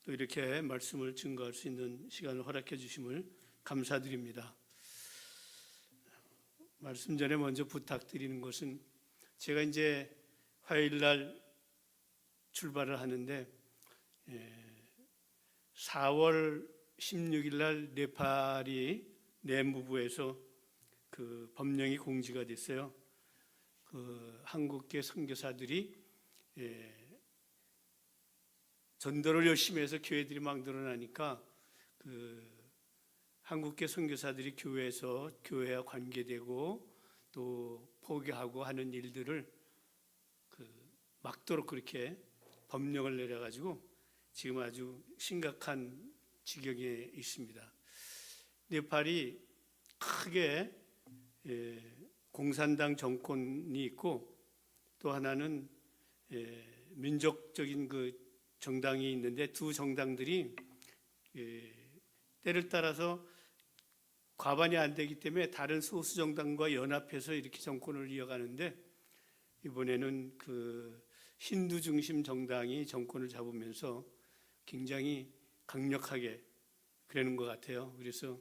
또 이렇게 말씀을 증거할 수 있는 시간을 허락해 주심을 감사드립니다. 말씀 전에 먼저 부탁드리는 것은 제가 이제 화요일 날 출발을 하는데 4월 16일 날 네팔이 내무부에서 그 법령이 공지가 됐어요. 그 한국계 선교사들이 전도를 열심히 해서 교회들이 막 늘어나니까 그 한국계 선교사들이 교회에서 교회와 관계되고 또 포교하고 하는 일들을 막도록 그렇게 법령을 내려가지고 지금 아주 심각한 지경에 있습니다. 네팔이 크게 공산당 정권이 있고 또 하나는 민족적인 그 정당이 있는데 두 정당들이 때를 따라서 과반이 안 되기 때문에 다른 소수 정당과 연합해서 이렇게 정권을 이어가는데 이번에는 그 힌두 중심 정당이 정권을 잡으면서 굉장히 강력하게 그러는 것 같아요. 그래서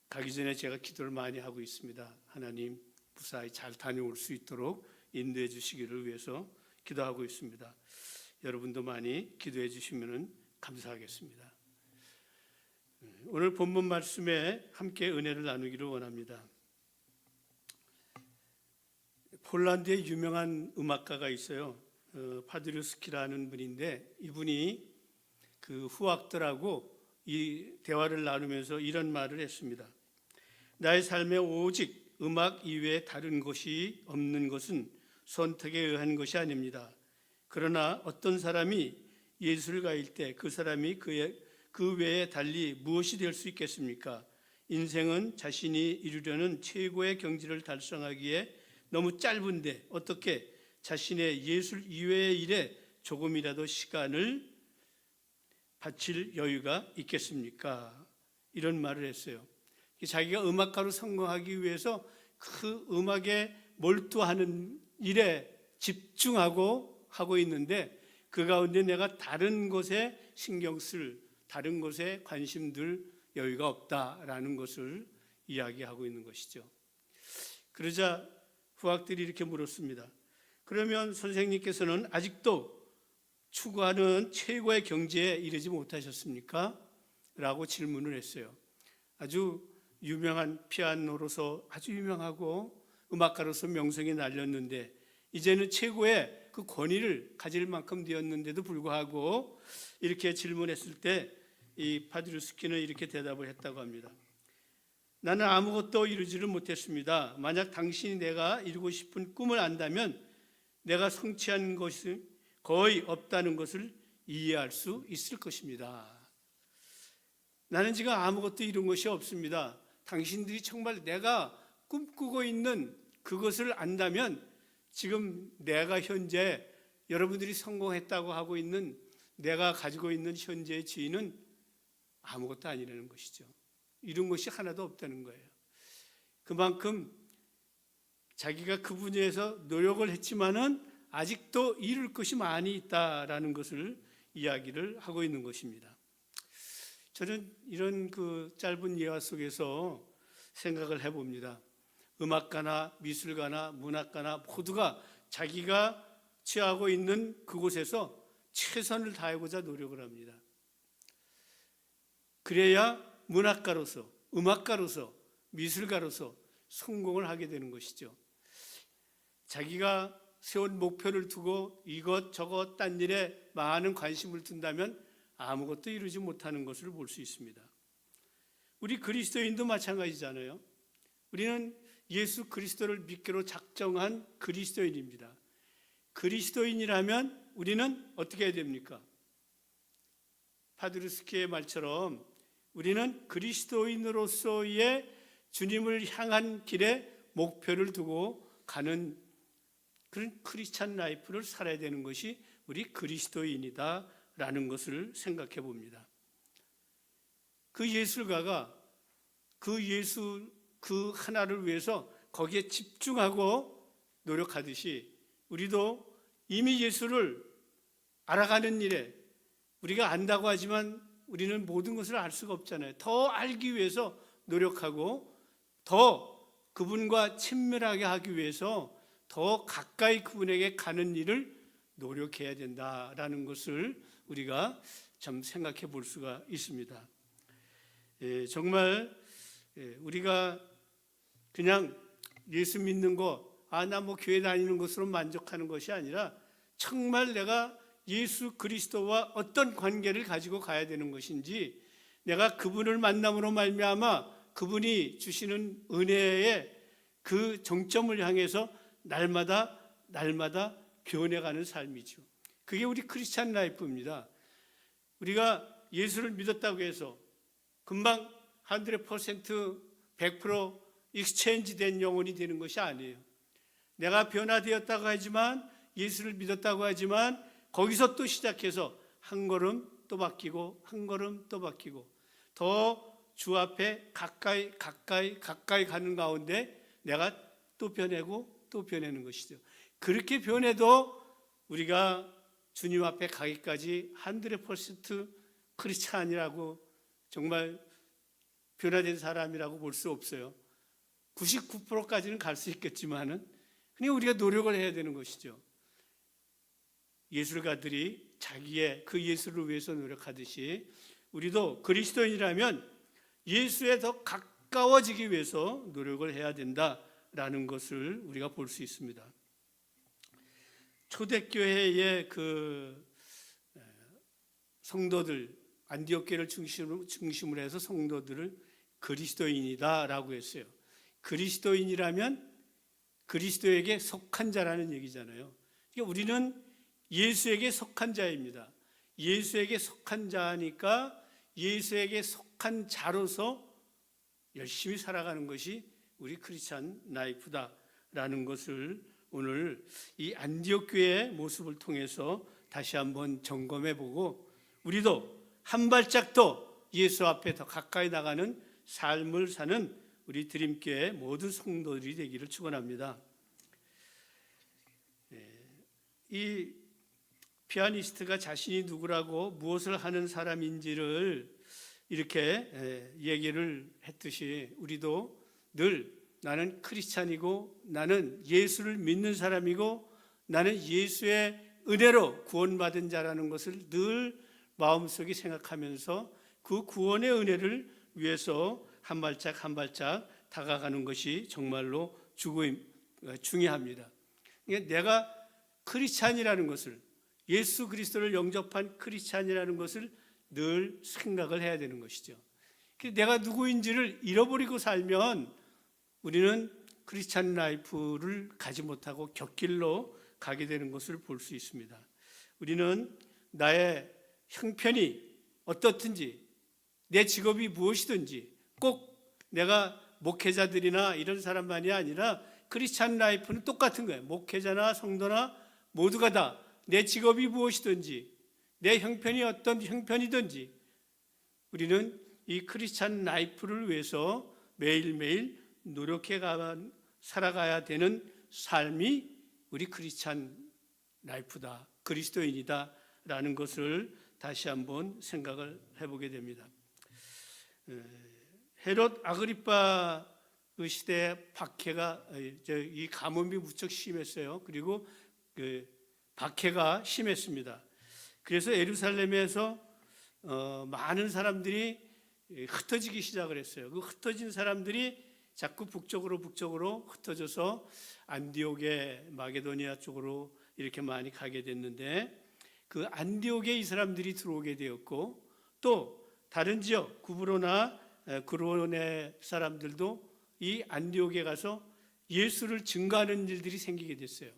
가기 전에 제가 기도를 많이 하고 있습니다. 하나님 무사히 잘 다녀올 수 있도록 인도해 주시기를 위해서 기도하고 있습니다. 여러분도 많이 기도해 주시면 감사하겠습니다. 오늘 본문 말씀에 함께 은혜를 나누기를 원합니다. 폴란드에 유명한 음악가가 있어요. 파드류스키라는 분인데 이분이 그 후학들하고 이 대화를 나누면서 이런 말을 했습니다. 나의 삶에 오직 음악 이외에 다른 것이 없는 것은 선택에 의한 것이 아닙니다. 그러나 어떤 사람이 예수를 가질 때 그 사람이 그 외에 달리 무엇이 될 수 있겠습니까? 인생은 자신이 이루려는 최고의 경지를 달성하기에 너무 짧은데 어떻게 자신의 예술 이외의 일에 조금이라도 시간을 바칠 여유가 있겠습니까? 이런 말을 했어요. 자기가 음악가로 성공하기 위해서 그 음악에 몰두하는 일에 집중하고 하고 있는데 그 가운데 내가 다른 것에 신경 쓸, 다른 것에 관심 들 여유가 없다라는 것을 이야기하고 있는 것이죠. 그러자 후학들이 이렇게 물었습니다. 그러면 선생님께서는 아직도 추구하는 최고의 경지에 이르지 못하셨습니까? 라고 질문을 했어요. 아주 유명한 피아노로서 아주 유명하고 음악가로서 명성이 날렸는데 이제는 최고의 그 권위를 가질 만큼 되었는데도 불구하고 이렇게 질문했을 때 이 파드류스키는 이렇게 대답을 했다고 합니다. 나는 아무것도 이루지를 못했습니다. 만약 당신이 내가 이루고 싶은 꿈을 안다면 내가 성취한 것이 거의 없다는 것을 이해할 수 있을 것입니다. 나는 지금 아무것도 이룬 것이 없습니다. 당신들이 정말 내가 꿈꾸고 있는 그것을 안다면 지금 내가 현재 여러분들이 성공했다고 하고 있는 내가 가지고 있는 현재의 지위는 아무것도 아니라는 것이죠. 이룬 것이 하나도 없다는 거예요. 그만큼 자기가 그 분야에서 노력을 했지만은 아직도 이룰 것이 많이 있다라는 것을 이야기를 하고 있는 것입니다. 저는 이런 그 짧은 예화 속에서 생각을 해봅니다. 음악가나 미술가나 문학가나 모두가 자기가 취하고 있는 그곳에서 최선을 다하고자 노력을 합니다. 그래야 문학가로서, 음악가로서, 미술가로서 성공을 하게 되는 것이죠. 자기가 세운 목표를 두고 이것저것 딴 일에 많은 관심을 둔다면 아무것도 이루지 못하는 것을 볼 수 있습니다. 우리 그리스도인도 마찬가지잖아요. 우리는 예수 그리스도를 믿기로 작정한 그리스도인입니다. 그리스도인이라면 우리는 어떻게 해야 됩니까? 파드류스키의 말처럼 우리는 그리스도인으로서의 주님을 향한 길에 목표를 두고 가는 그런 크리스찬 라이프를 살아야 되는 것이 우리 그리스도인이다라는 것을 생각해 봅니다. 그 예술가가 그 예수 그 하나를 위해서 거기에 집중하고 노력하듯이 우리도 이미 예수를 알아가는 일에 우리가 안다고 하지만 우리는 모든 것을 알 수가 없잖아요. 더 알기 위해서 노력하고 더 그분과 친밀하게 하기 위해서 더 가까이 그분에게 가는 일을 노력해야 된다라는 것을 우리가 참 생각해 볼 수가 있습니다. 정말 우리가 그냥 예수 믿는 거, 나 뭐 교회 다니는 것으로 만족하는 것이 아니라 정말 내가 예수 그리스도와 어떤 관계를 가지고 가야 되는 것인지, 내가 그분을 만남으로 말미암아 그분이 주시는 은혜의 그 정점을 향해서 날마다 변해가는 삶이죠. 그게 우리 크리스찬 라이프입니다. 우리가 예수를 믿었다고 해서 금방 100% 100% 익스체인지 된 영혼이 되는 것이 아니에요. 내가 변화되었다고 하지만, 예수를 믿었다고 하지만 거기서 또 시작해서 한 걸음 또 바뀌고 한 걸음 또 바뀌고 더 주 앞에 가까이 가는 가운데 내가 또 변하고 또 변하는 것이죠. 그렇게 변해도 우리가 주님 앞에 가기까지 100% 크리스찬이라고, 정말 변화된 사람이라고 볼 수 없어요. 99%까지는 갈 수 있겠지만은 그냥 우리가 노력을 해야 되는 것이죠. 예술가들이 자기의 그 예술을 위해서 노력하듯이 우리도 그리스도인이라면 예수에 더 가까워지기 위해서 노력을 해야 된다라는 것을 우리가 볼 수 있습니다. 초대교회의 그 성도들, 안디옥 교회를 중심으로 해서 성도들을 그리스도인이다라고 했어요. 그리스도인이라면 그리스도에게 속한 자라는 얘기잖아요. 그러니까 우리는 예수에게 속한 자입니다. 예수에게 속한 자니까 예수에게 속한 자로서 열심히 살아가는 것이 우리 크리스찬 라이프다라는 것을 오늘 이 안디옥 교회의 모습을 통해서 다시 한번 점검해보고, 우리도 한 발짝 더 예수 앞에 더 가까이 나가는 삶을 사는 우리 드림교회 모든 성도들이 되기를 축원합니다. 이 피아니스트가 자신이 누구라고 무엇을 하는 사람인지를 이렇게 얘기를 했듯이 우리도 늘 나는 크리스찬이고 나는 예수를 믿는 사람이고 나는 예수의 은혜로 구원받은 자라는 것을 늘 마음속에 생각하면서 그 구원의 은혜를 위해서 한 발짝 한 발짝 다가가는 것이 정말로 중요합니다. 내가 크리스찬이라는 것을, 예수 그리스도를 영접한 크리스찬이라는 것을 늘 생각을 해야 되는 것이죠. 내가 누구인지를 잃어버리고 살면 우리는 크리스찬 라이프를 가지 못하고 곁길로 가게 되는 것을 볼 수 있습니다. 우리는 나의 형편이 어떻든지, 내 직업이 무엇이든지, 꼭 내가 목회자들이나 이런 사람만이 아니라 크리스찬 라이프는 똑같은 거예요. 목회자나 성도나 모두가 다 내 직업이 무엇이든지, 내 형편이 어떤 형편이든지 우리는 이 크리스찬 라이프를 위해서 매일매일 노력해 살아가야 되는 삶이 우리 크리스찬 라이프다, 그리스도인이다 라는 것을 다시 한번 생각을 해보게 됩니다. 헤롯 아그리파 그 시대에 박해가, 이 가뭄이 무척 심했어요. 그리고 그 박해가 심했습니다. 그래서 예루살렘에서 많은 사람들이 흩어지기 시작을 했어요. 그 흩어진 사람들이 자꾸 북쪽으로 흩어져서 안디옥의 마게도니아 쪽으로 이렇게 많이 가게 됐는데, 그 안디옥에 이 사람들이 들어오게 되었고, 또 다른 지역 구브로나 그로네 사람들도 이 안디옥에 가서 예수를 증거하는 일들이 생기게 됐어요.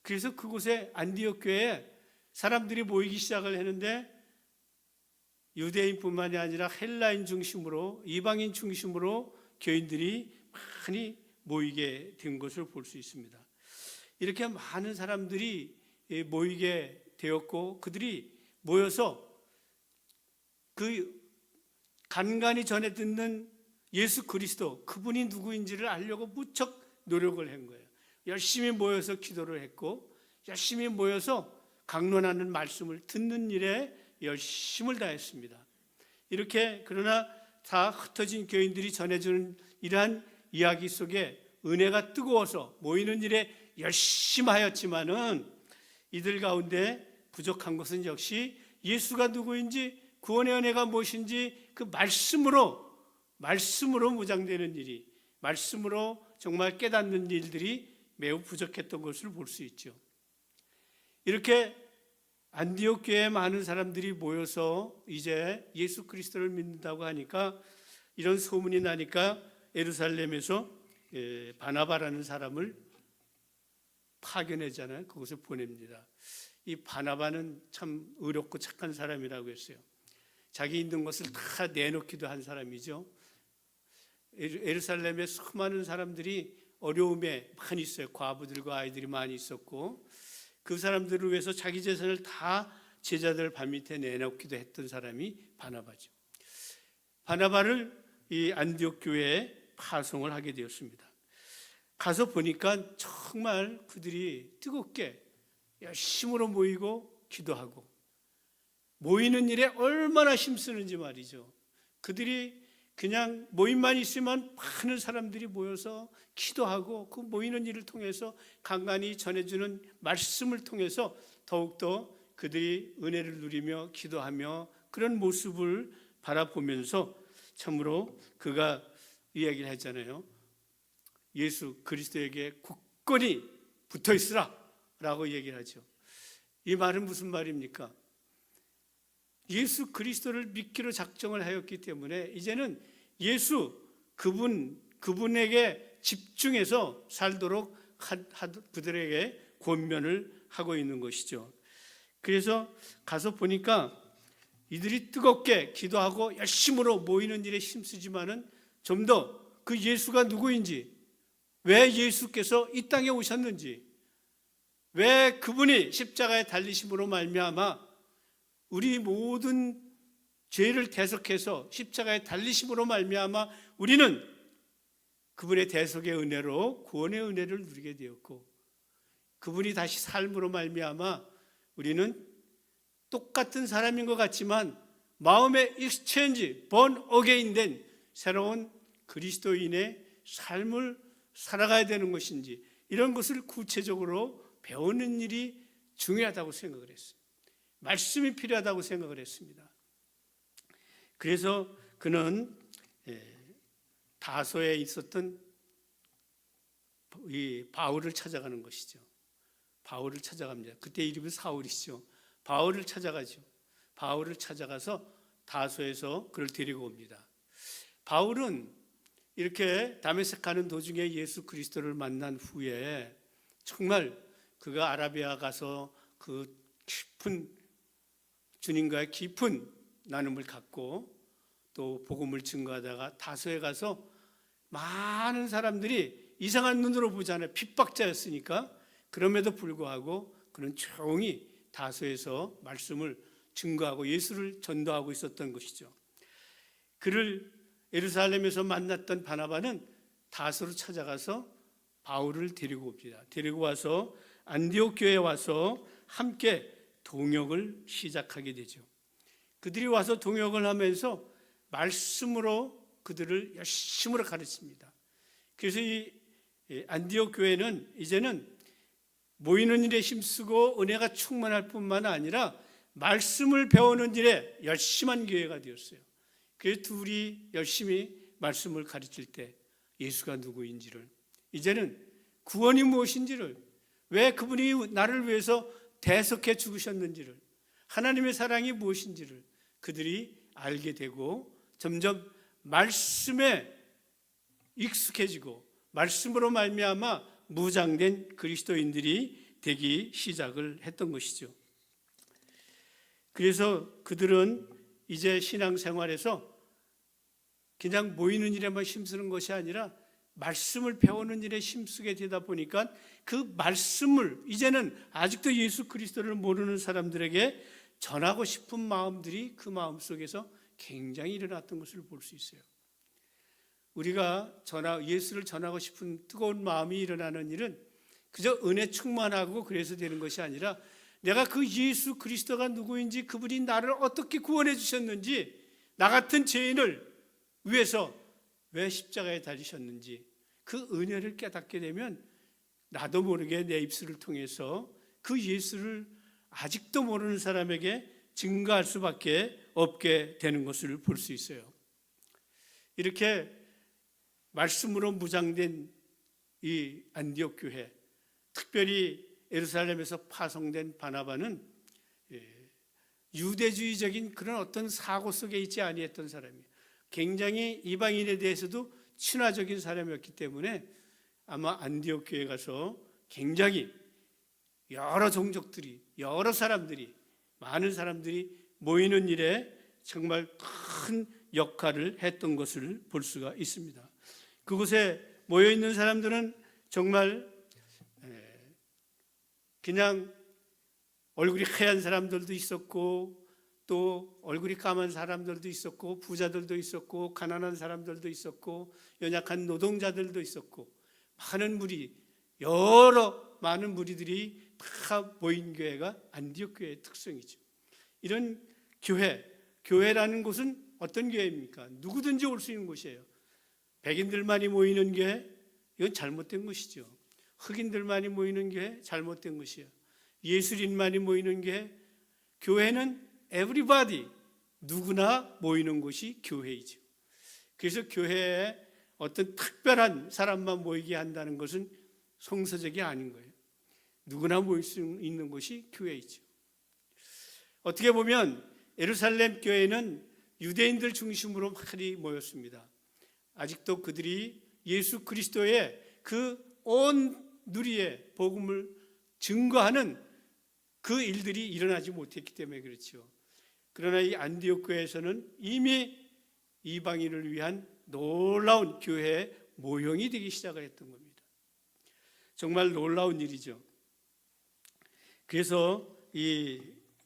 그래서 그곳에 안디옥 교회에 사람들이 모이기 시작을 했는데, 유대인뿐만이 아니라 헬라인 중심으로, 이방인 중심으로 교인들이 많이 모이게 된 것을 볼 수 있습니다. 이렇게 많은 사람들이 모이게 되었고, 그들이 모여서 그 간간히 전해 듣는 예수 그리스도, 그분이 누구인지를 알려고 무척 노력을 한 거예요. 열심히 모여서 기도를 했고, 열심히 모여서 강론하는 말씀을 듣는 일에 열심을 다했습니다. 이렇게 그러나 다 흩어진 교인들이 전해주는 이러한 이야기 속에 은혜가 뜨거워서 모이는 일에 열심히 하였지만은 이들 가운데 부족한 것은 역시 예수가 누구인지 구원의 은혜가 무엇인지 그 말씀으로 무장되는 일이, 말씀으로 정말 깨닫는 일들이 매우 부족했던 것을 볼 수 있죠. 이렇게 안디옥 교회에 많은 사람들이 모여서 이제 예수 그리스도를 믿는다고 하니까, 이런 소문이 나니까 예루살렘에서 바나바라는 사람을 파견하잖아요. 그곳에 보냅니다. 이 바나바는 참 의롭고 착한 사람이라고 했어요. 자기 있는 것을 다 내놓기도 한 사람이죠. 예루살렘에 수많은 사람들이 어려움에 많이 있어요. 과부들과 아이들이 많이 있었고, 그 사람들을 위해서 자기 재산을 다 제자들 발밑에 내놓기도 했던 사람이 바나바죠. 바나바를 이 안디옥 교회에 파송을 하게 되었습니다. 가서 보니까 정말 그들이 뜨겁게 열심으로 모이고 기도하고, 모이는 일에 얼마나 힘쓰는지 말이죠. 그들이 그냥 모임만 있으면 많은 사람들이 모여서 기도하고, 그 모이는 일을 통해서 간간히 전해주는 말씀을 통해서 더욱더 그들이 은혜를 누리며 기도하며 그런 모습을 바라보면서 참으로 그가 이야기를 했잖아요. 예수 그리스도에게 굳건히 붙어있으라 라고 얘기를 하죠. 이 말은 무슨 말입니까? 예수 그리스도를 믿기로 작정을 하였기 때문에 이제는 예수 그분에게 집중해서 살도록 그들에게 권면을 하고 있는 것이죠. 그래서 가서 보니까 이들이 뜨겁게 기도하고 열심으로 모이는 일에 힘쓰지만은 좀 더 그 예수가 누구인지, 왜 예수께서 이 땅에 오셨는지, 왜 그분이 십자가에 달리심으로 말미암아 우리 모든 죄를 대속해서 십자가에 달리심으로 말미암아 우리는 그분의 대속의 은혜로 구원의 은혜를 누리게 되었고, 그분이 다시 삶으로 말미암아 우리는 똑같은 사람인 것 같지만 마음의 익스체인지, 본 어게인 된 새로운 그리스도인의 삶을 살아가야 되는 것인지, 이런 것을 구체적으로 배우는 일이 중요하다고 생각을 했어요. 말씀이 필요하다고 생각을 했습니다. 그래서 그는 다소에 있었던 이 바울을 찾아가는 것이죠. 바울을 찾아갑니다. 그때 이름이 사울이죠. 바울을 찾아가죠. 바울을 찾아가서 다소에서 그를 데리고 옵니다. 바울은 이렇게 다메섹 가는 도중에 예수 그리스도를 만난 후에 정말 그가 아라비아 가서 그 깊은 주님과의 깊은 나눔을 갖고 또 복음을 증거하다가 다소에 가서 많은 사람들이 이상한 눈으로 보잖아요. 핍박자였으니까. 그럼에도 불구하고 그는 조용히 다소에서 말씀을 증거하고 예수를 전도하고 있었던 것이죠. 그를 예루살렘에서 만났던 바나바는 다소로 찾아가서 바울을 데리고 옵니다. 데리고 와서 안디옥 교회에 와서 함께 동역을 시작하게 되죠. 그들이 와서 동역을 하면서 말씀으로 그들을 열심으로 가르칩니다. 그래서 이 안디옥 교회는 이제는 모이는 일에 힘쓰고 은혜가 충만할 뿐만 아니라 말씀을 배우는 일에 열심한 교회가 되었어요. 그래서 둘이 열심히 말씀을 가르칠 때 예수가 누구인지를, 이제는 구원이 무엇인지를, 왜 그분이 나를 위해서 대속해 죽으셨는지를, 하나님의 사랑이 무엇인지를 그들이 알게 되고 점점 말씀에 익숙해지고 말씀으로 말미암아 무장된 그리스도인들이 되기 시작을 했던 것이죠. 그래서 그들은 이제 신앙생활에서 그냥 모이는 일에만 힘쓰는 것이 아니라 말씀을 배우는 일에 힘쓰게 되다 보니까 그 말씀을 이제는 아직도 예수 그리스도를 모르는 사람들에게 전하고 싶은 마음들이 그 마음속에서 굉장히 일어났던 것을 볼 수 있어요. 우리가 예수를 전하고 싶은 뜨거운 마음이 일어나는 일은 그저 은혜 충만하고 그래서 되는 것이 아니라 내가 그 예수 그리스도가 누구인지, 그분이 나를 어떻게 구원해 주셨는지, 나 같은 죄인을 위해서 왜 십자가에 달리셨는지 그 은혜를 깨닫게 되면 나도 모르게 내 입술을 통해서 그 예수를 아직도 모르는 사람에게 증거할 수밖에 없게 되는 것을 볼 수 있어요. 이렇게 말씀으로 무장된 이 안디옥 교회, 특별히 예루살렘에서 파송된 바나바는 유대주의적인 그런 어떤 사고 속에 있지 아니했던 사람이에요. 굉장히 이방인에 대해서도 친화적인 사람이었기 때문에 아마 안디옥 교회에 가서 굉장히 여러 종족들이, 여러 사람들이, 많은 사람들이 모이는 일에 정말 큰 역할을 했던 것을 볼 수가 있습니다. 그곳에 모여 있는 사람들은 정말 그냥 얼굴이 하얀 사람들도 있었고, 또 얼굴이 까만 사람들도 있었고, 부자들도 있었고, 가난한 사람들도 있었고, 연약한 노동자들도 있었고, 많은 무리, 많은 무리들이 다 모인 교회가 안디옥 교회의 특성이죠. 이런 교회라는 곳은 어떤 교회입니까? 누구든지 올 수 있는 곳이에요. 백인들만이 모이는 교회, 이건 잘못된 것이죠. 흑인들만이 모이는 교회, 잘못된 것이에요. 예술인만이 모이는 교회는 everybody, 누구나 모이는 곳이 교회이죠. 그래서 교회에 어떤 특별한 사람만 모이게 한다는 것은 성서적이 아닌 거예요. 누구나 모일 수 있는 곳이 교회이죠. 어떻게 보면 예루살렘 교회는 유대인들 중심으로 많이 모였습니다. 아직도 그들이 예수 그리스도의 그 온 누리의 복음을 증거하는 그 일들이 일어나지 못했기 때문에 그렇죠. 그러나 이 안디옥 교회에서는 이미 이방인을 위한 놀라운 교회의 모형이 되기 시작을 했던 겁니다. 정말 놀라운 일이죠. 그래서 이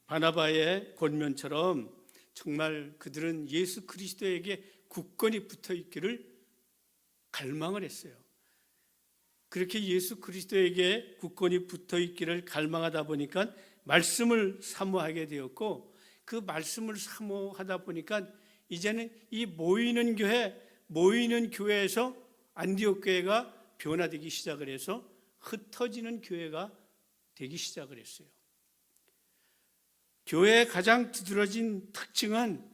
바나바의 권면처럼 정말 그들은 예수 그리스도에게 굳건히 붙어 있기를 갈망을 했어요. 그렇게 예수 그리스도에게 굳건히 붙어 있기를 갈망하다 보니까 말씀을 사모하게 되었고, 그 말씀을 사모하다 보니까 이제는 이 모이는 교회에서 안디옥 교회가 변화되기 시작을 해서 흩어지는 교회가 되기 시작을 했어요. 교회의 가장 두드러진 특징은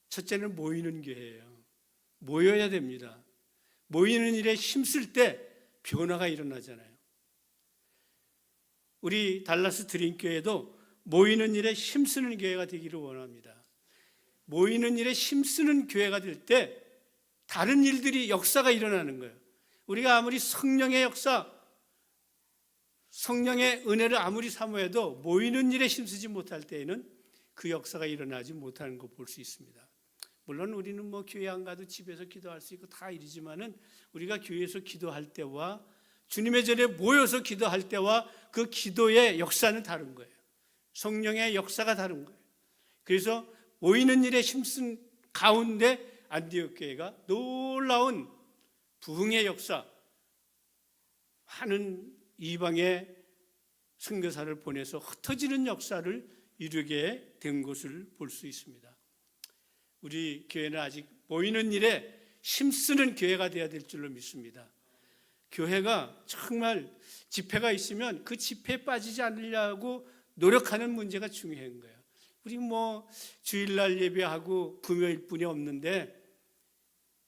첫째는 모이는 교회예요. 모여야 됩니다. 모이는 일에 힘쓸 때 변화가 일어나잖아요. 우리 달라스 드림교회도 모이는 일에 힘쓰는 교회가 되기를 원합니다. 모이는 일에 힘쓰는 교회가 될 때 다른 일들이, 역사가 일어나는 거예요. 우리가 아무리 성령의 역사, 성령의 은혜를 아무리 사모해도 모이는 일에 힘쓰지 못할 때에는 그 역사가 일어나지 못하는 거 볼 수 있습니다. 물론 우리는 뭐 교회 안 가도 집에서 기도할 수 있고 다 이러지만은 우리가 교회에서 기도할 때와 주님의 전에 모여서 기도할 때와 그 기도의 역사는 다른 거예요. 성령의 역사가 다른 거예요. 그래서 모이는 일에 힘쓴 가운데 안디옥 교회가 놀라운 부흥의 역사, 많은 이방의 선교사를 보내서 흩어지는 역사를 이루게 된 것을 볼 수 있습니다. 우리 교회는 아직 모이는 일에 힘쓰는 교회가 되어야 될 줄로 믿습니다. 교회가 정말 집회가 있으면 그 집회에 빠지지 않으려고 노력하는 문제가 중요한 거예요. 우리 뭐 주일날 예배하고 금요일 뿐이 없는데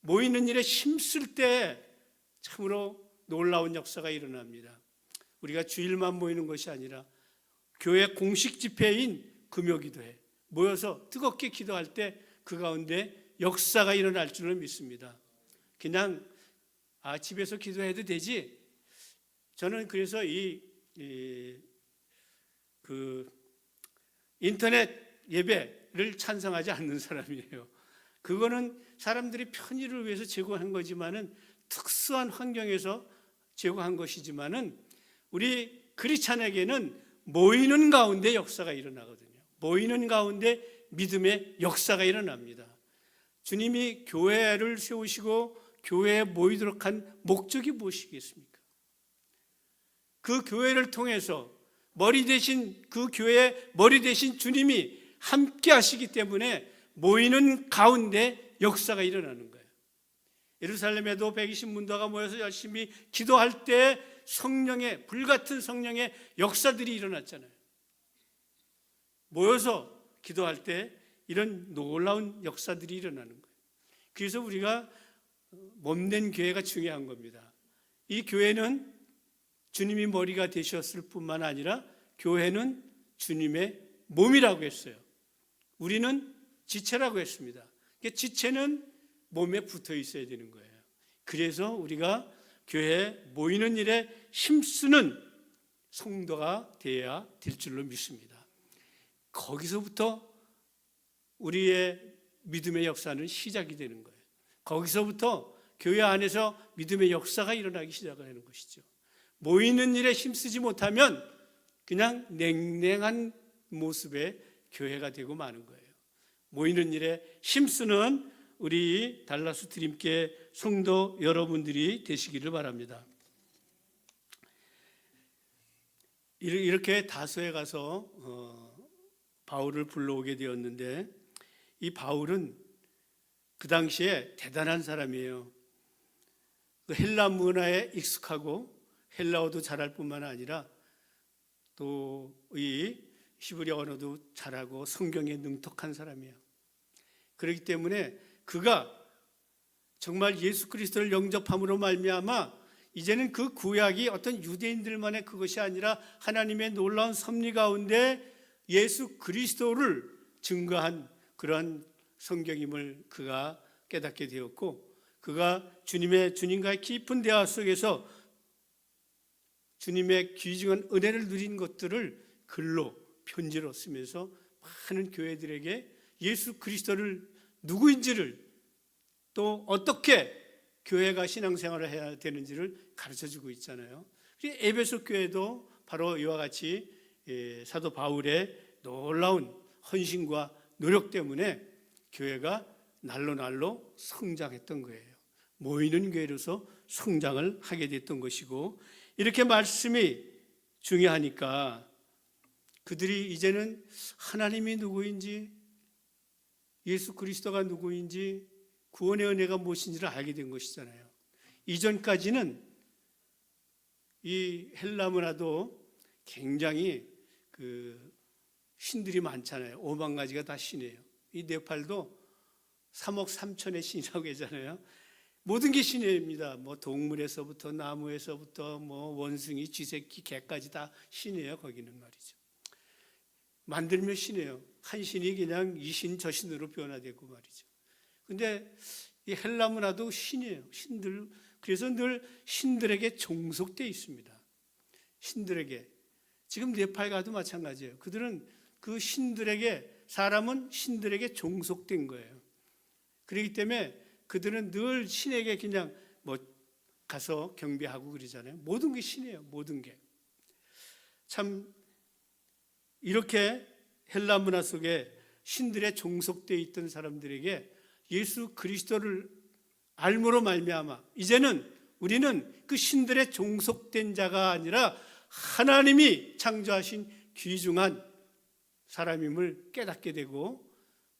모이는 일에 힘쓸 때 참으로 놀라운 역사가 일어납니다. 우리가 주일만 모이는 것이 아니라 교회 공식 집회인 금요기도회 모여서 뜨겁게 기도할 때 그 가운데 역사가 일어날 줄을 믿습니다. 그냥 집에서 기도해도 되지. 저는 그래서 인터넷 예배를 찬성하지 않는 사람이에요. 그거는 사람들이 편의를 위해서 제공한 거지만은 특수한 환경에서 제공한 것이지만은 우리 크리스찬에게는 모이는 가운데 역사가 일어나거든요. 모이는 가운데 믿음의 역사가 일어납니다. 주님이 교회를 세우시고 교회에 모이도록 한 목적이 무엇이겠습니까? 그 교회를 통해서 머리 대신 그 교회의 머리 대신 주님이 함께 하시기 때문에 모이는 가운데 역사가 일어나는 거예요. 예루살렘에도 120문도가 모여서 열심히 기도할 때 성령의 불같은 성령의 역사들이 일어났잖아요. 모여서 기도할 때 이런 놀라운 역사들이 일어나는 거예요. 그래서 우리가 몸된 교회가 중요한 겁니다. 이 교회는 주님이 머리가 되셨을 뿐만 아니라 교회는 주님의 몸이라고 했어요. 우리는 지체라고 했습니다. 지체는 몸에 붙어 있어야 되는 거예요. 그래서 우리가 교회에 모이는 일에 힘쓰는 성도가 되어야 될 줄로 믿습니다. 거기서부터 우리의 믿음의 역사는 시작이 되는 거예요. 거기서부터 교회 안에서 믿음의 역사가 일어나기 시작하는 것이죠. 모이는 일에 힘쓰지 못하면 그냥 냉랭한 모습의 교회가 되고 마는 거예요. 모이는 일에 힘쓰는 우리 달라스 드림교회 성도 여러분들이 되시기를 바랍니다. 이렇게 다소에 가서 바울을 불러오게 되었는데, 이 바울은 그 당시에 대단한 사람이에요. 헬라 문화에 익숙하고 헬라어도 잘할 뿐만 아니라 또 이 히브리 언어도 잘하고 성경에 능통한 사람이에요. 그렇기 때문에 그가 정말 예수 그리스도를 영접함으로 말미암아 이제는 그 구약이 어떤 유대인들만의 그것이 아니라 하나님의 놀라운 섭리 가운데 예수 그리스도를 증거한 그런 성경임을 그가 깨닫게 되었고, 그가 주님과의 깊은 대화 속에서 주님의 귀중한 은혜를 누린 것들을 글로 편지로 쓰면서 많은 교회들에게 예수 그리스도를 누구인지를 또 어떻게 교회가 신앙생활을 해야 되는지를 가르쳐주고 있잖아요. 에베소 교회도 바로 이와 같이 사도 바울의 놀라운 헌신과 노력 때문에 교회가 날로 성장했던 거예요. 모이는 교회로서 성장을 하게 됐던 것이고, 이렇게 말씀이 중요하니까 그들이 이제는 하나님이 누구인지, 예수 그리스도가 누구인지, 구원의 은혜가 무엇인지를 알게 된 것이잖아요. 이전까지는 이 헬라 문화도 굉장히 신들이 많잖아요. 5만 가지가 다 신이에요. 이 네팔도 3억 3천의 신이라고 하잖아요. 모든 게 신입니다. 뭐 동물에서부터 나무에서부터 뭐 원숭이, 쥐새끼, 개까지 다 신이에요. 거기는 말이죠. 만들면 신이에요. 한 신이 그냥 이 신 저 신으로 변화되고 말이죠. 근데 이 헬라 문화도 신이에요. 신들. 그래서 늘 신들에게 종속되어 있습니다. 신들에게. 지금 네팔 가도 마찬가지예요. 그들은 그 신들에게, 사람은 신들에게 종속된 거예요. 그렇기 때문에 그들은 늘 신에게 그냥 뭐 가서 경배하고 그러잖아요. 모든 게 신이에요. 모든 게. 참 이렇게 헬라 문화 속에 신들에 종속되어 있던 사람들에게 예수 그리스도를 알므로 말미암아 이제는 우리는 그 신들에 종속된 자가 아니라 하나님이 창조하신 귀중한 사람임을 깨닫게 되고,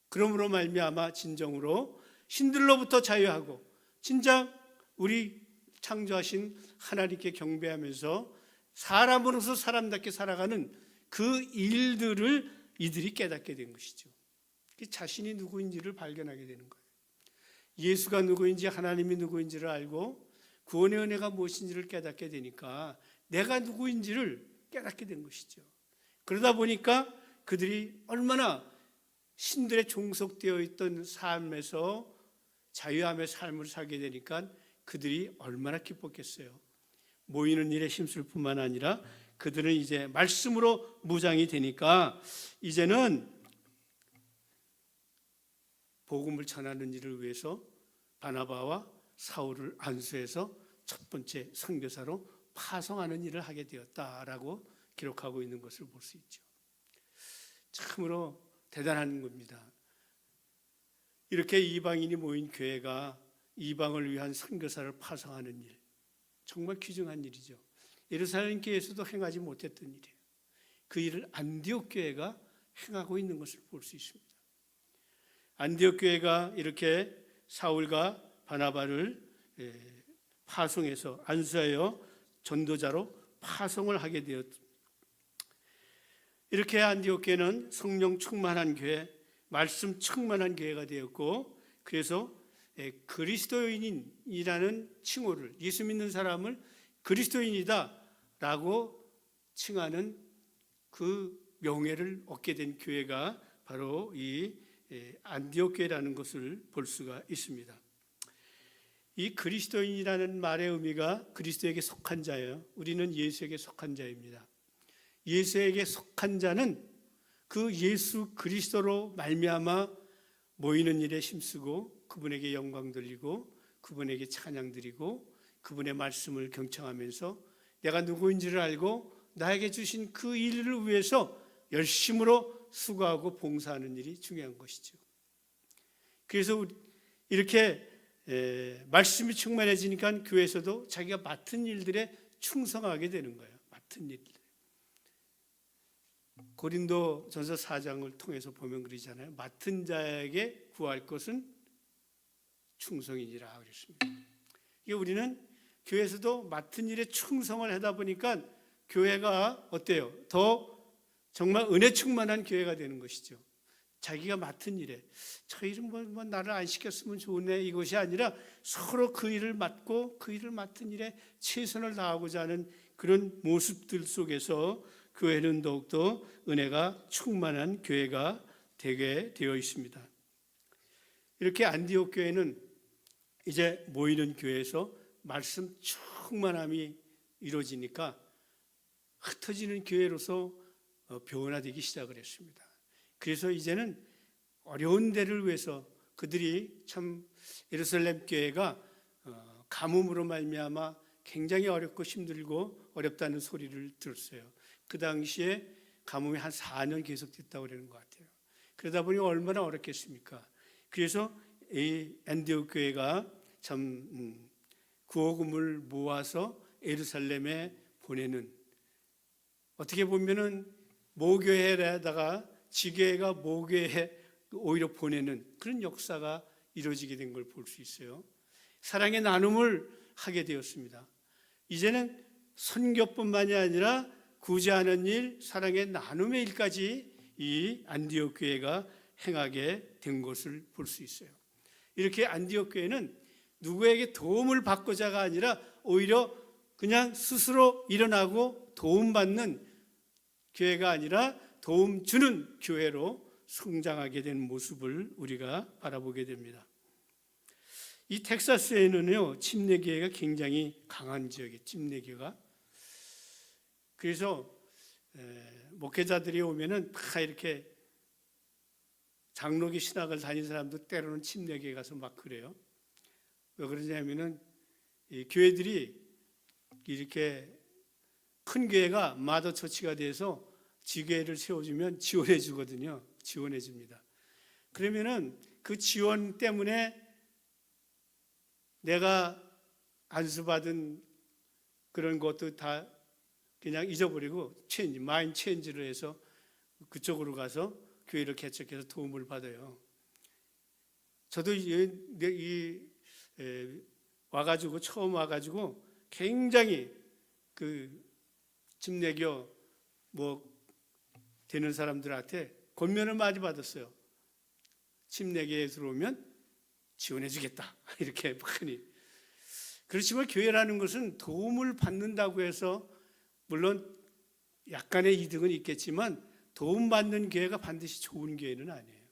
그러므로 말미암아 진정으로 신들로부터 자유하고 진짜 우리 창조하신 하나님께 경배하면서 사람으로서 사람답게 살아가는 그 일들을 이들이 깨닫게 된 것이죠. 자신이 누구인지를 발견하게 되는 거예요. 예수가 누구인지, 하나님이 누구인지를 알고 구원의 은혜가 무엇인지를 깨닫게 되니까 내가 누구인지를 깨닫게 된 것이죠. 그러다 보니까 그들이 얼마나 신들에 종속되어 있던 삶에서 자유함의 삶을 살게 되니까 그들이 얼마나 기뻤겠어요. 모이는 일에 힘쓸 뿐만 아니라 그들은 이제 말씀으로 무장이 되니까 이제는 복음을 전하는 일을 위해서 바나바와 사울을 안수해서 첫 번째 선교사로 파송하는 일을 하게 되었다라고 기록하고 있는 것을 볼 수 있죠. 참으로 대단한 겁니다. 이렇게 이방인이 모인 교회가 이방을 위한 선교사를 파송하는 일, 정말 귀중한 일이죠. 예루살렘 교회에서도 행하지 못했던 일이에요. 그 일을 안디옥 교회가 행하고 있는 것을 볼 수 있습니다. 안디옥 교회가 이렇게 사울과 바나바를 파송해서 안수하여 전도자로 파송을 하게 되었습니다. 이렇게 안디옥 교회는 성령 충만한 교회, 말씀 충만한 교회가 되었고, 그래서 그리스도인이라는 칭호를, 예수 믿는 사람을 그리스도인이다라고 칭하는 그 명예를 얻게 된 교회가 바로 이 안디옥 교회라는 것을 볼 수가 있습니다. 이 그리스도인이라는 말의 의미가 그리스도에게 속한 자예요. 우리는 예수에게 속한 자입니다. 예수에게 속한 자는 그 예수 그리스도로 말미암아 모이는 일에 힘쓰고 그분에게 영광 돌리고 그분에게 찬양 드리고 그분의 말씀을 경청하면서 내가 누구인지를 알고 나에게 주신 그 일을 위해서 열심으로 수고하고 봉사하는 일이 중요한 것이죠. 그래서 이렇게 말씀이 충만해지니까 교회에서도 자기가 맡은 일들에 충성하게 되는 거예요. 맡은 일들. 고린도전서 4장을 통해서 보면 그러잖아요. 맡은 자에게 구할 것은 충성이니라 그랬습니다. 이게 우리는 교회에서도 맡은 일에 충성을 하다 보니까 교회가 어때요? 더 정말 은혜 충만한 교회가 되는 것이죠. 자기가 맡은 일에 저 일은 뭐 나를 안 시켰으면 좋네 이것이 아니라 서로 그 일을 맡고 그 일을 맡은 일에 최선을 다하고자 하는 그런 모습들 속에서 교회는 더욱더 은혜가 충만한 교회가 되게 되어 있습니다. 이렇게 안디옥 교회는 이제 모이는 교회에서 말씀 충만함이 이루어지니까 흩어지는 교회로서 변화되기 시작을 했습니다. 그래서 이제는 어려운 데를 위해서 그들이 참 예루살렘 교회가 가뭄으로 말미암아 굉장히 어렵고 힘들고 어렵다는 소리를 들었어요. 그 당시에 가뭄이 한 4년 계속됐다고 그러는 것 같아요. 그러다 보니 얼마나 어렵겠습니까? 그래서 이 안디옥 교회가 참 구호금을 모아서 예루살렘에 보내는, 어떻게 보면은 모교회에다가 지교회가 모교회에 오히려 보내는 그런 역사가 이루어지게 된 걸 볼 수 있어요. 사랑의 나눔을 하게 되었습니다. 이제는 선교뿐만이 아니라 구제하는 일, 사랑의 나눔의 일까지 이 안디옥 교회가 행하게 된 것을 볼 수 있어요. 이렇게 안디옥 교회는 누구에게 도움을 받고자가 아니라 오히려 그냥 스스로 일어나고 도움받는 교회가 아니라 도움 주는 교회로 성장하게 된 모습을 우리가 바라보게 됩니다. 이 텍사스에는요, 침례교회가 굉장히 강한 지역이에요. 침례교회가. 그래서 목회자들이 오면은 다 이렇게 장로교 신학을 다닌 사람도 때로는 침례교회 가서 막 그래요. 왜 그러냐면은 이 교회들이 이렇게 큰 교회가 마더 처치가 돼서 지교회를 세워주면 지원해 주거든요. 지원해 줍니다. 그러면은 그 지원 때문에 내가 안수받은 그런 것도 다 그냥 잊어버리고 마인 체인지를 해서 그쪽으로 가서 교회를 개척해서 도움을 받아요. 저도 와가지고 처음 와가지고 굉장히 그 침례교 되는 사람들한테 권면을 많이 받았어요. 침례교에 들어오면 지원해주겠다 이렇게 많이. 그렇지만 교회라는 것은 도움을 받는다고 해서 물론 약간의 이득은 있겠지만 도움받는 교회가 반드시 좋은 교회는 아니에요.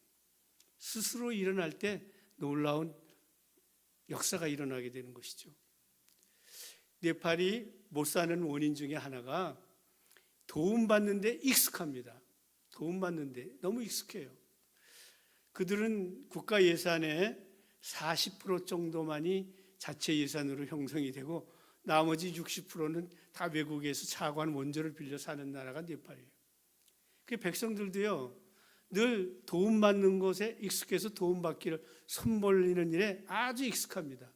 스스로 일어날 때 놀라운 역사가 일어나게 되는 것이죠. 네팔이 못 사는 원인 중에 하나가 도움받는데 익숙합니다. 도움받는데 너무 익숙해요. 그들은 국가 예산의 40% 정도만이 자체 예산으로 형성이 되고 나머지 60%는 다 외국에서 차관 원조를 빌려 사는 나라가 네팔이에요. 그 백성들도요, 늘 도움받는 것에 익숙해서 도움받기를 손 벌리는 일에 아주 익숙합니다.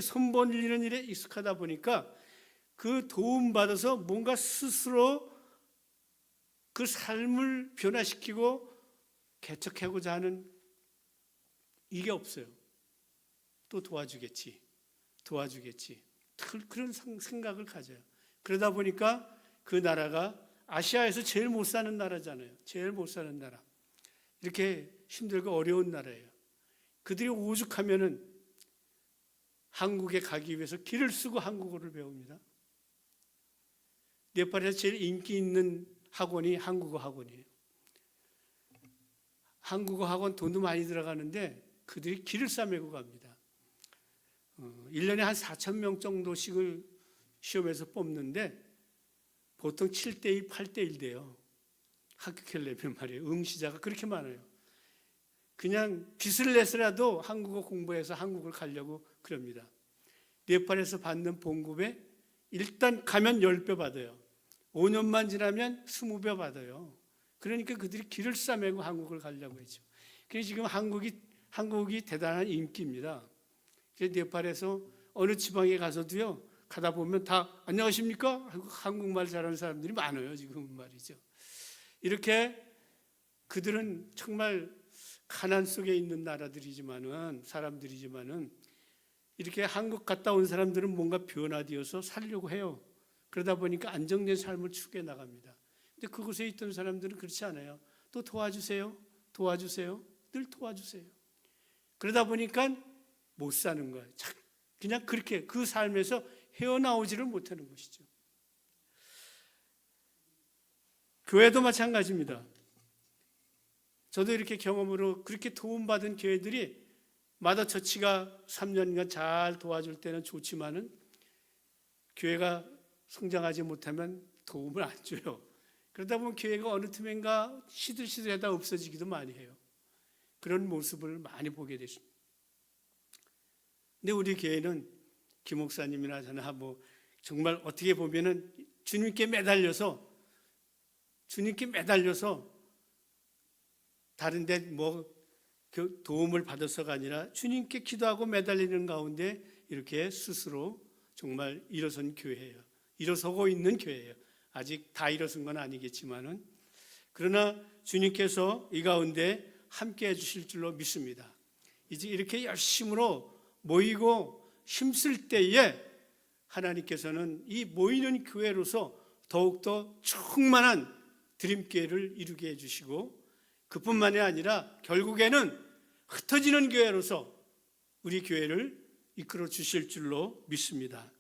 손 벌리는 일에 익숙하다 보니까 그 도움받아서 뭔가 스스로 그 삶을 변화시키고 개척하고자 하는 이게 없어요. 또 도와주겠지. 그런 생각을 가져요. 그러다 보니까 그 나라가 아시아에서 제일 못 사는 나라잖아요. 제일 못 사는 나라. 이렇게 힘들고 어려운 나라예요. 그들이 오죽하면은 한국에 가기 위해서 길을 쓰고 한국어를 배웁니다. 네팔에서 제일 인기 있는 학원이 한국어 학원이에요. 한국어 학원 돈도 많이 들어가는데 그들이 길을 싸매고 갑니다. 1년에 한 4,000명 정도씩을 시험에서 뽑는데 보통 7대2, 8대1 돼요. 합격하려면 말이에요. 응시자가 그렇게 많아요. 그냥 빚을 내서라도 한국어 공부해서 한국을 가려고 그럽니다. 네팔에서 받는 봉급에 일단 가면 10배 받아요. 5년만 지나면 20배 받아요. 그러니까 그들이 길을 싸매고 한국을 가려고 했죠. 그래서 지금 한국이 대단한 인기입니다. 그래서 네팔에서 어느 지방에 가서도요, 가다 보면 다 안녕하십니까? 한국말 잘하는 사람들이 많아요. 지금 말이죠. 이렇게 그들은 정말 가난 속에 있는 사람들이지만은 이렇게 한국 갔다 온 사람들은 뭔가 변화되어서 살려고 해요. 그러다 보니까 안정된 삶을 추구해 나갑니다. 근데 그곳에 있던 사람들은 그렇지 않아요. 또 도와주세요. 늘 도와주세요. 그러다 보니까 못 사는 거예요. 그냥 그렇게 그 삶에서 헤어나오지를 못하는 것이죠. 교회도 마찬가지입니다. 저도 이렇게 경험으로 그렇게 도움받은 교회들이 마더처치가 3년간 잘 도와줄 때는 좋지만은 교회가 성장하지 못하면 도움을 안 줘요. 그러다 보면 교회가 어느 틈엔가 시들시들하다 없어지기도 많이 해요. 그런 모습을 많이 보게 됐습니다. 근데 우리 교회는 김 목사님이나 저나 정말 어떻게 보면은 주님께 매달려서 다른데 도움을 받아서가 아니라 주님께 기도하고 매달리는 가운데 이렇게 스스로 정말 일어선 교회예요. 일어서고 있는 교회예요. 아직 다 일어선 건 아니겠지만은 그러나 주님께서 이 가운데 함께 해주실 줄로 믿습니다. 이제 이렇게 열심으로 모이고 힘쓸 때에 하나님께서는 이 모이는 교회로서 더욱더 충만한 드림교회를 이루게 해주시고 그뿐만이 아니라 결국에는 흩어지는 교회로서 우리 교회를 이끌어 주실 줄로 믿습니다.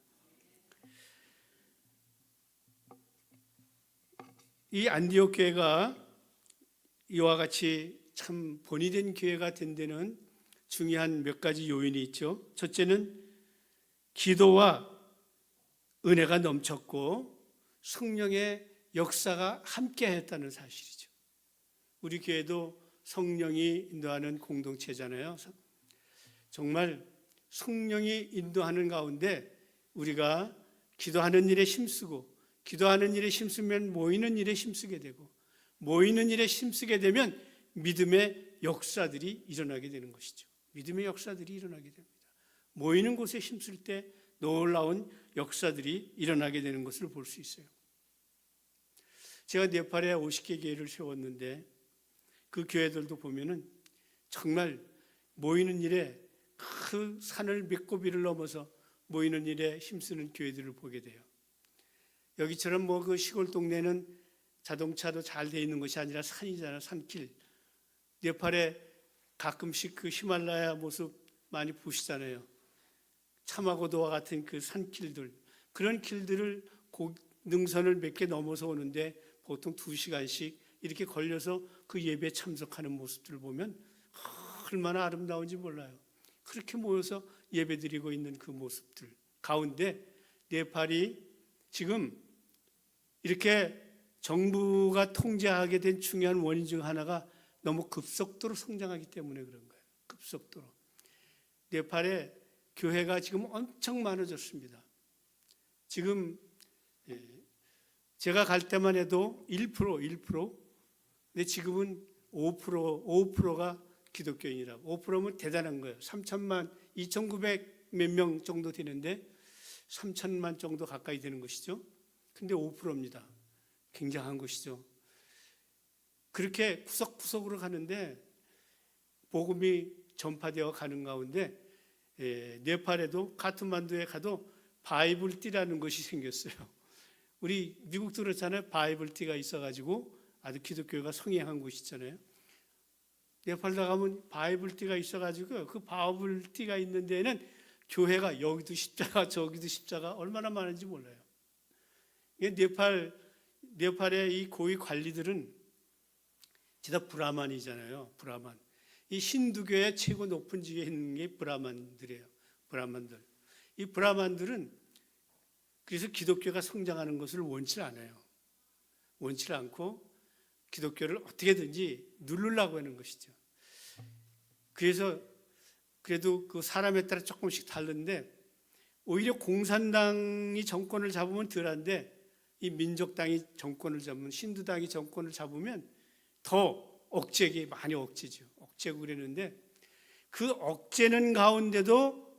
이 안디옥 교회가 이와 같이 참 본이 된 교회가 된 데는 중요한 몇 가지 요인이 있죠. 첫째는 기도와 은혜가 넘쳤고 성령의 역사가 함께했다는 사실이죠. 우리 교회도 성령이 인도하는 공동체잖아요. 정말 성령이 인도하는 가운데 우리가 기도하는 일에 힘쓰고 기도하는 일에 힘쓰면 모이는 일에 힘쓰게 되고 모이는 일에 힘쓰게 되면 믿음의 역사들이 일어나게 되는 것이죠. 믿음의 역사들이 일어나게 됩니다. 모이는 곳에 힘쓸 때 놀라운 역사들이 일어나게 되는 것을 볼 수 있어요. 제가 네팔에 50개 교회를 세웠는데 그 교회들도 보면은 정말 모이는 일에 그 산을 몇 고비를 넘어서 모이는 일에 힘쓰는 교회들을 보게 돼요. 여기처럼 그 시골 동네는 자동차도 잘 돼 있는 것이 아니라 산이잖아요. 산길. 네팔에 가끔씩 그 히말라야 모습 많이 보시잖아요. 차마고도와 같은 그 산길들, 그런 길들을 능선을 몇 개 넘어서 오는데 보통 2시간씩 이렇게 걸려서 그 예배에 참석하는 모습들을 보면 얼마나 아름다운지 몰라요. 그렇게 모여서 예배드리고 있는 그 모습들 가운데 네팔이 지금 이렇게 정부가 통제하게 된 중요한 원인 중 하나가 너무 급속도로 성장하기 때문에 그런 거예요. 급속도로. 네팔에 교회가 지금 엄청 많아졌습니다. 지금 제가 갈 때만 해도 1%, 근데 지금은 5%가 기독교인이라고. 5%면 대단한 거예요. 3천만, 2,900 몇 명 정도 되는데 3천만 정도 가까이 되는 것이죠. 근데 5%입니다. 굉장한 것이죠. 그렇게 구석구석으로 가는데 복음이 전파되어 가는 가운데 네팔에도 카트만두에 가도 바이블띠라는 것이 생겼어요. 우리 미국도 그렇잖아요. 바이블띠가 있어가지고 아주 기독교가 성행한 곳이잖아요. 네팔 나가면 바이블띠가 있어가지고 그 바이블띠가 있는 데에는 교회가 여기도 십자가 저기도 십자가 얼마나 많은지 몰라요. 네팔의 이 고위 관리들은 진짜 브라만이잖아요. 브라만. 이 힌두교의 최고 높은 지위에 있는 게 브라만들이에요. 브라만들. 이 브라만들은 그래서 기독교가 성장하는 것을 원치 않아요. 원치 않고 기독교를 어떻게든지 누르려고 하는 것이죠. 그래서 그래도 그 사람에 따라 조금씩 다른데 오히려 공산당이 정권을 잡으면 덜한데 이 민족당이 정권을 잡으면 신두당이 정권을 잡으면 더 억제기 많이 억제죠. 억제고 그랬는데 그 억제는 가운데도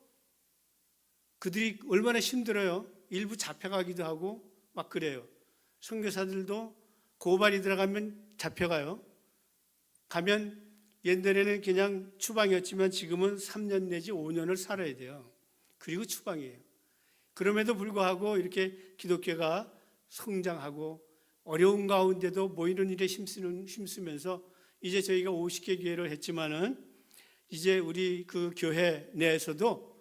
그들이 얼마나 힘들어요. 일부 잡혀가기도 하고 막 그래요. 선교사들도 고발이 들어가면 잡혀가요. 가면 옛날에는 그냥 추방이었지만 지금은 3년 내지 5년을 살아야 돼요. 그리고 추방이에요. 그럼에도 불구하고 이렇게 기독교가 성장하고 어려운 가운데도 모이는 일에 힘쓰면서 이제 저희가 50개 교회를 했지만은 이제 우리 그 교회 내에서도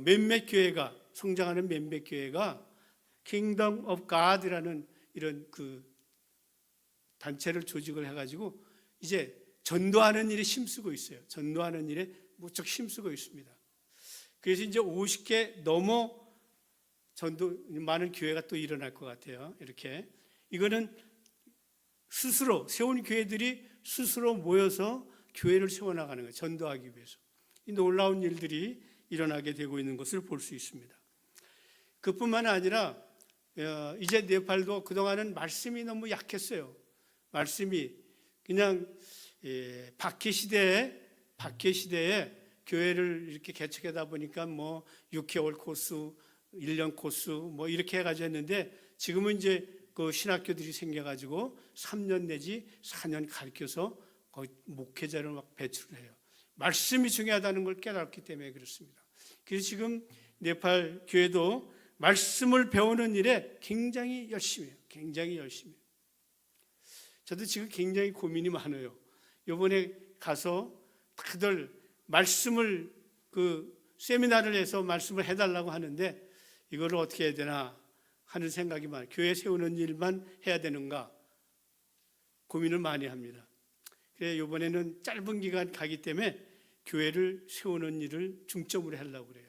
몇몇 교회가 성장하는 몇몇 교회가 Kingdom of God라는 이런 그 단체를 조직을 해가지고 이제 전도하는 일에 힘쓰고 있어요. 전도하는 일에 무척 힘쓰고 있습니다. 그래서 이제 50개 넘어 전도 많은 교회가 또 일어날 것 같아요. 이렇게 이거는 스스로 세운 교회들이 스스로 모여서 교회를 세워나가는 거예요. 전도하기 위해서. 이 놀라운 일들이 일어나게 되고 있는 것을 볼 수 있습니다. 그뿐만 아니라 이제 네팔도 그동안은 말씀이 너무 약했어요. 말씀이 그냥 박해 시대에 교회를 이렇게 개척하다 보니까 뭐 6개월 코스, 1년 코스 뭐 이렇게 해가지고 했는데 지금은 이제 그 신학교들이 생겨가지고 3년 내지 4년 가르쳐서 거의 목회자를 막 배출을 해요. 말씀이 중요하다는 걸 깨닫기 때문에 그렇습니다. 그래서 지금 네팔 교회도 말씀을 배우는 일에 굉장히 열심히 해요. 굉장히 열심히 해요. 저도 지금 굉장히 고민이 많아요. 이번에 가서 다들 말씀을 세미나를 해서 말씀을 해달라고 하는데 이거를 어떻게 해야 되나 하는 생각이 많아요. 교회 세우는 일만 해야 되는가 고민을 많이 합니다. 그래 이번에는 짧은 기간 가기 때문에 교회를 세우는 일을 중점으로 하려고 그래요.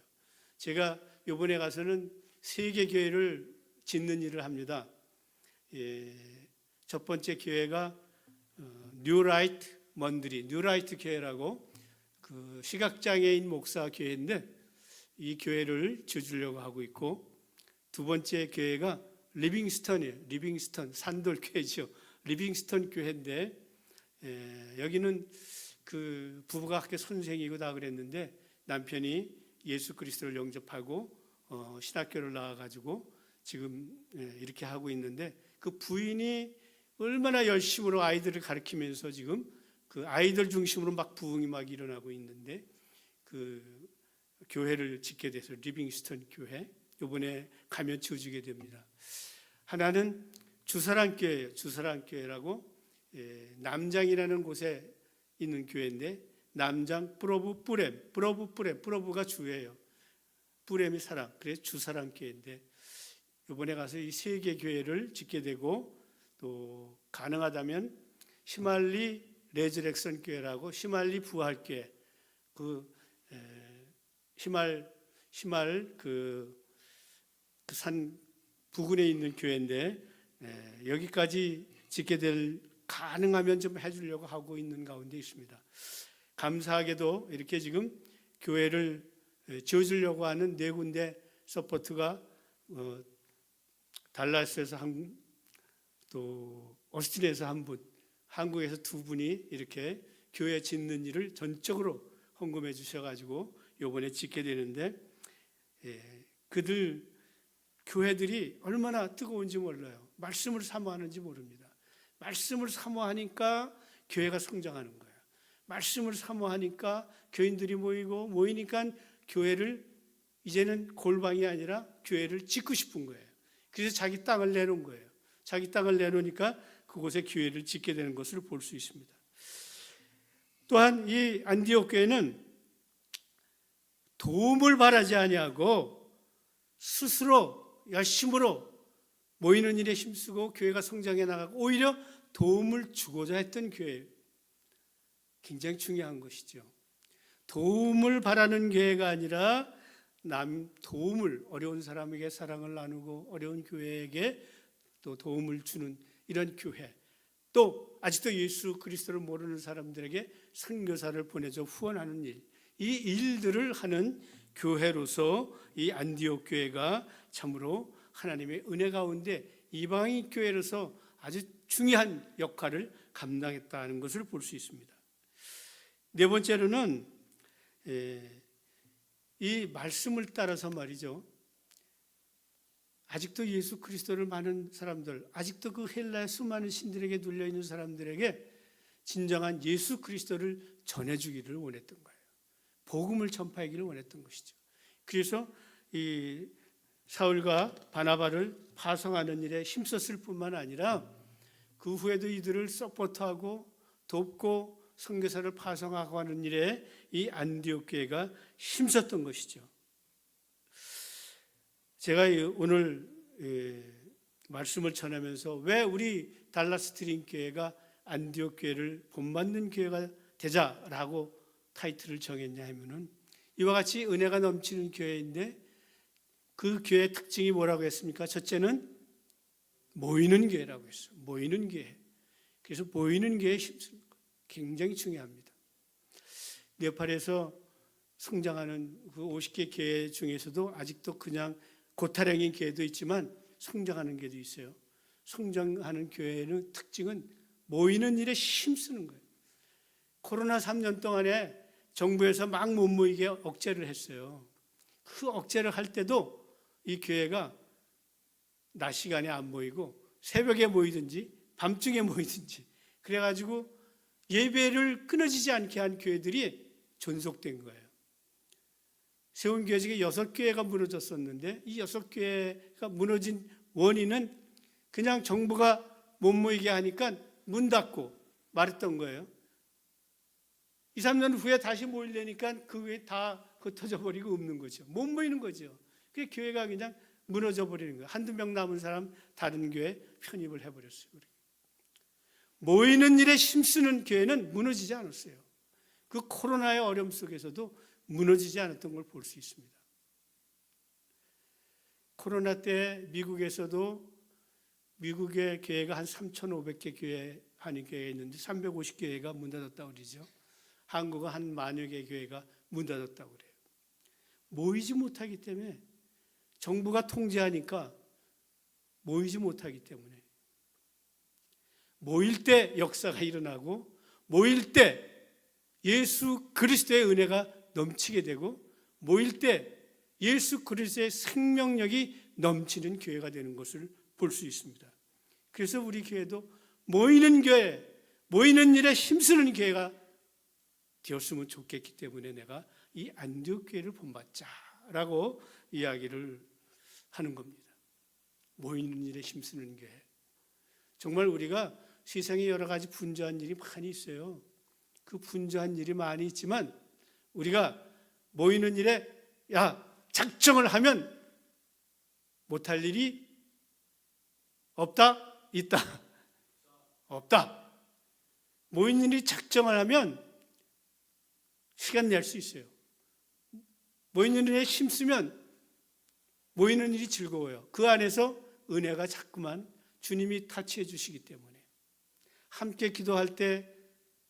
제가 이번에 가서는 3개 교회를 짓는 일을 합니다. 첫 번째 교회가 뉴라이트 먼드리, 뉴라이트 교회라고 그 시각장애인 목사 교회인데 이 교회를 지어주려고 하고 있고 두 번째 교회가 리빙스턴이에요. 리빙스턴 산돌 교회죠. 리빙스턴 교회인데 여기는 그 부부가 학교 선생이고 다 그랬는데 남편이 예수 그리스도를 영접하고 신학교를 나와가지고 지금 이렇게 하고 있는데 그 부인이 얼마나 열심으로 아이들을 가르치면서 지금 그 아이들 중심으로 막 부흥이 막 일어나고 있는데 그 교회를 짓게 돼서 리빙스턴 교회 이번에 가면 지어주게 됩니다. 하나는 주사랑교회예요. 주사랑교회라고 남장이라는 곳에 있는 교회인데 남장 프로브 프레브가 주예요. 뿌렘이 사랑. 그래서 주사랑교회인데 이번에 가서 이 3개 교회를 짓게 되고 또 가능하다면 시말리 레즈렉션 교회라고 시말리 부활교회 시말 그 산 부근에 있는 교회인데 여기까지 짓게 될 가능하면 좀 해주려고 하고 있는 가운데 있습니다. 감사하게도 이렇게 지금 교회를 지어주려고 하는 4군데 서포트가 달라스에서 또 오스틴에서 1분, 한국에서 2분이 이렇게 교회 짓는 일을 전적으로 헌금해 주셔가지고 이번에 짓게 되는데 그들 교회들이 얼마나 뜨거운지 몰라요. 말씀을 사모하는지 모릅니다. 말씀을 사모하니까 교회가 성장하는 거예요. 말씀을 사모하니까 교인들이 모이니까 교회를 이제는 골방이 아니라 교회를 짓고 싶은 거예요. 그래서 자기 땅을 내놓은 거예요. 자기 땅을 내놓으니까 그곳에 교회를 짓게 되는 것을 볼 수 있습니다. 또한 이 안디옥 교회는 도움을 바라지 아니하고 스스로 열심으로 모이는 일에 힘쓰고 교회가 성장해 나가고 오히려 도움을 주고자 했던 교회예요. 굉장히 중요한 것이죠. 도움을 바라는 교회가 아니라 도움을, 어려운 사람에게 사랑을 나누고 어려운 교회에게 또 도움을 주는 이런 교회, 또 아직도 예수 그리스도를 모르는 사람들에게 선교사를 보내줘 후원하는 일, 이 일들을 하는 교회로서 이 안디옥 교회가 참으로 하나님의 은혜 가운데 이방인 교회로서 아주 중요한 역할을 감당했다는 것을 볼 수 있습니다. 네 번째로는 이 말씀을 따라서 말이죠, 아직도 예수 그리스도를 많은 사람들, 아직도 그 헬라의 수많은 신들에게 눌려있는 사람들에게 진정한 예수 그리스도를 전해주기를 원했던 거예요. 복음을 전파하기를 원했던 것이죠. 그래서 이 사울과 바나바를 파송하는 일에 힘썼을 뿐만 아니라 그 후에도 이들을 서포트하고 돕고 선교사를 파송하고 하는 일에 이 안디옥 교회가 힘썼던 것이죠. 제가 오늘 말씀을 전하면서 왜 우리 달라스트림 교회가 안디옥 교회를 본받는 교회가 되자라고 타이틀을 정했냐 하면은, 이와 같이 은혜가 넘치는 교회인데 그 교회의 특징이 뭐라고 했습니까? 첫째는 모이는 교회라고 했어요. 모이는 교회. 그래서 모이는 교회에 힘쓰는 것 굉장히 중요합니다. 네팔에서 성장하는 그 50개 교회 중에서도 아직도 그냥 고타령인 교회도 있지만 성장하는 교회도 있어요. 성장하는 교회의 특징은 모이는 일에 힘쓰는 거예요. 코로나 3년 동안에 정부에서 막 못 모이게 억제를 했어요. 그 억제를 할 때도 이 교회가 낮 시간에 안 모이고 새벽에 모이든지 밤중에 모이든지 그래가지고 예배를 끊어지지 않게 한 교회들이 존속된 거예요. 세운교회 중에 6교회가 무너졌었는데 이 6교회가 무너진 원인은 그냥 정부가 못 모이게 하니까 문 닫고 말했던 거예요. 2, 3년 후에 다시 모이려니까 그 위에 다 흩어져 버리고 없는 거죠. 못 모이는 거죠. 그 교회가 그냥 무너져 버리는 거예요. 한두 명 남은 사람 다른 교회에 편입을 해버렸어요. 모이는 일에 힘쓰는 교회는 무너지지 않았어요. 그 코로나의 어려움 속에서도 무너지지 않았던 걸 볼 수 있습니다. 코로나 때 미국에서도 미국의 교회가 한 3,500개 교회 하는 교회가 있는데 350교회가 문 닫았다고 그러죠. 한국은 한 10,000여 개 교회가 문 닫았다고 그래요. 모이지 못하기 때문에, 정부가 통제하니까 모이지 못하기 때문에, 모일 때 역사가 일어나고 모일 때 예수 그리스도의 은혜가 넘치게 되고 모일 때 예수 그리스도의 생명력이 넘치는 교회가 되는 것을 볼 수 있습니다. 그래서 우리 교회도 모이는 교회, 모이는 일에 힘쓰는 교회가 되었으면 좋겠기 때문에 내가 이 안디옥 교회를 본받자라고 이야기를 하는 겁니다. 모이는 일에 힘쓰는 교회. 정말 우리가 세상에 여러 가지 분주한 일이 많이 있어요. 그 분주한 일이 많이 있지만 우리가 모이는 일에 작정을 하면 못할 일이 없다? 있다? 없다. 모이는 일이 작정을 하면 시간 낼 수 있어요. 모이는 일에 힘쓰면 모이는 일이 즐거워요. 그 안에서 은혜가 자꾸만 주님이 타치해 주시기 때문에 함께 기도할 때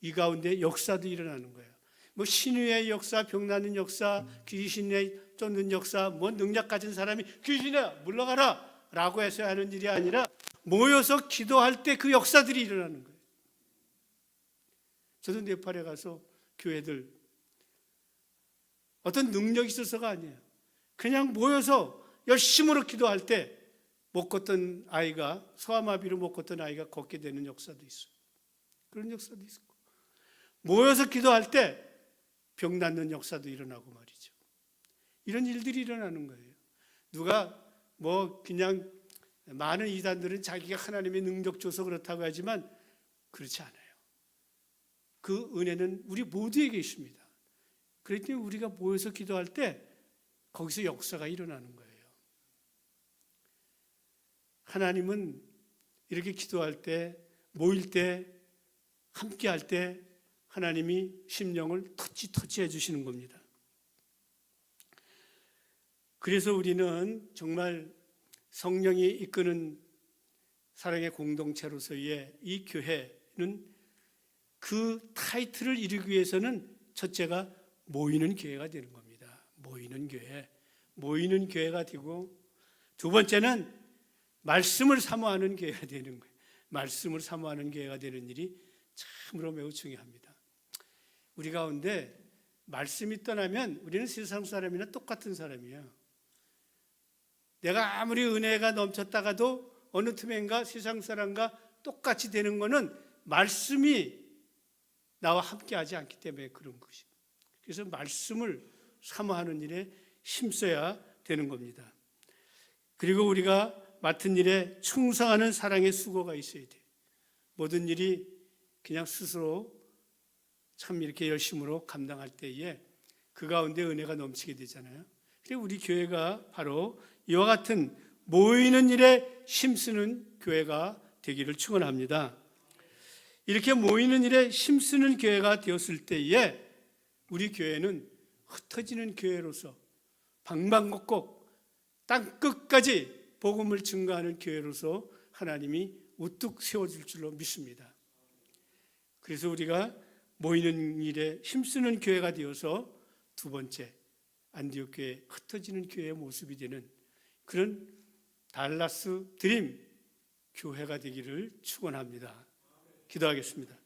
이 가운데 역사도 일어나는 거예요. 뭐 신유의 역사, 병나는 역사, 귀신에 쫓는 역사, 뭐 능력 가진 사람이 귀신아 물러가라 라고 해서 하는 일이 아니라 모여서 기도할 때 그 역사들이 일어나는 거예요. 저도 네팔에 가서 교회들 어떤 능력이 있어서가 아니에요. 그냥 모여서 열심으로 기도할 때 못 걷던 아이가, 소아마비로 못 걷던 아이가 걷게 되는 역사도 있어요. 그런 역사도 있고, 모여서 기도할 때 병 낫는 역사도 일어나고 말이죠. 이런 일들이 일어나는 거예요. 누가 뭐 그냥 많은 이단들은 자기가 하나님의 능력 줘서 그렇다고 하지만 그렇지 않아요. 그 은혜는 우리 모두에게 있습니다. 그렇기 때문에 우리가 모여서 기도할 때 거기서 역사가 일어나는 거예요. 하나님은 이렇게 기도할 때, 모일 때, 함께 할 때 하나님이 심령을 터치해 주시는 겁니다. 그래서 우리는 정말 성령이 이끄는 사랑의 공동체로서의 이 교회는 그 타이틀을 이루기 위해서는 첫째가 모이는 교회가 되는 겁니다. 모이는 교회가 되고, 두 번째는 말씀을 사모하는 교회가 되는 거예요. 말씀을 사모하는 교회가 되는 일이 참으로 매우 중요합니다. 우리 가운데 말씀이 떠나면 우리는 세상 사람이나 똑같은 사람이에요. 내가 아무리 은혜가 넘쳤다가도 어느 틈엔가 세상 사람과 똑같이 되는 것은 말씀이 나와 함께 하지 않기 때문에 그런 것입니다. 그래서 말씀을 사모하는 일에 힘써야 되는 겁니다. 그리고 우리가 맡은 일에 충성하는 사랑의 수고가 있어야 돼요. 모든 일이 그냥 스스로 참 이렇게 열심으로 감당할 때에 그 가운데 은혜가 넘치게 되잖아요. 그래서 우리 교회가 바로 이와 같은 모이는 일에 힘쓰는 교회가 되기를 축원합니다. 이렇게 모이는 일에 힘쓰는 교회가 되었을 때에 우리 교회는 흩어지는 교회로서 방방곡곡 땅끝까지 복음을 증거하는 교회로서 하나님이 우뚝 세워줄 줄로 믿습니다. 그래서 우리가 모이는 일에 힘쓰는 교회가 되어서 두 번째 안디옥 교회, 흩어지는 교회의 모습이 되는 그런 달라스 드림 교회가 되기를 축원합니다. 기도하겠습니다.